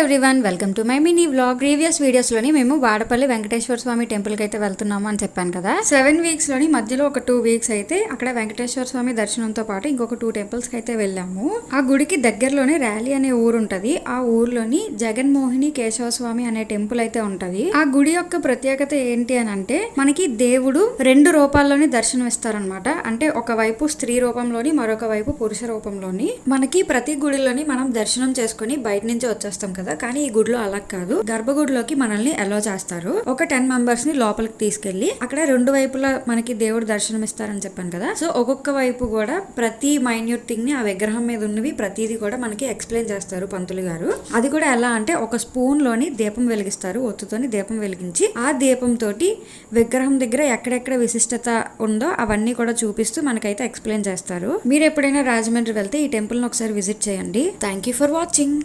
Everyone, welcome to my mini vlog. Previous videos లోని మేము వాడపల్లి వెంకటేశ్వర స్వామి temple కి అయితే వెళ్తున్నాము అని చెప్పాను కదా. 7 వీక్స్ లోని మధ్యలో ఒక 2 వీక్స్ అయితే అక్కడ వెంకటేశ్వర స్వామి దర్శనంతో పాటు ఇంకొక 2 టెంపుల్స్ కి అయితే వెళ్ళాము. ఆ గుడికి దగ్గరలోనే ర్యాలీ అనే ఊరు ఉంటది. ఆ ఊర్లోని జగన్మోహిని కేశవ స్వామి అనే టెంపుల్ అయితే ఉంటది. ఆ గుడి యొక్క ప్రత్యేకత ఏంటి అని అంటే, మనకి దేవుడు 2 రూపాల్లోని దర్శనం ఇస్తారనమాట. అంటే ఒకవైపు స్త్రీ రూపంలోని, మరొక వైపు పురుష రూపంలోని. మనకి ప్రతి గుడిలోని మనం దర్శనం చేసుకుని బయట నుంచి వచ్చేస్తాం కదా, కానీ ఈ గుడిలో అలా కాదు. గర్భగుడిలోకి మనల్ని అలో చేస్తారు. ఒక 10 మెంబర్స్ ని లోపలికి తీసుకెళ్లి అక్కడ 2 వైపులా మనకి దేవుడు దర్శనం ఇస్తారని చెప్పాను కదా. సో ఒక్కొక్క వైపు కూడా ప్రతి మైన్యూట్ థింగ్ ని ఆ విగ్రహం మీద ఉన్నవి ప్రతిదీ కూడా మనకి ఎక్స్ప్లెయిన్ చేస్తారు పంతులు గారు. అది కూడా ఎలా అంటే, ఒక స్పూన్ లోని దీపం వెలిగిస్తారు. ఒత్తుతోని దీపం వెలిగించి ఆ దీపం తోటి విగ్రహం దగ్గర ఎక్కడెక్కడ విశిష్టత ఉందో అవన్నీ కూడా చూపిస్తూ మనకైతే ఎక్స్ప్లెయిన్ చేస్తారు. మీరు ఎప్పుడైనా రాజమండ్రి వెళ్తే ఈ టెంపుల్ ని ఒకసారి విజిట్ చేయండి. Thank you for watching.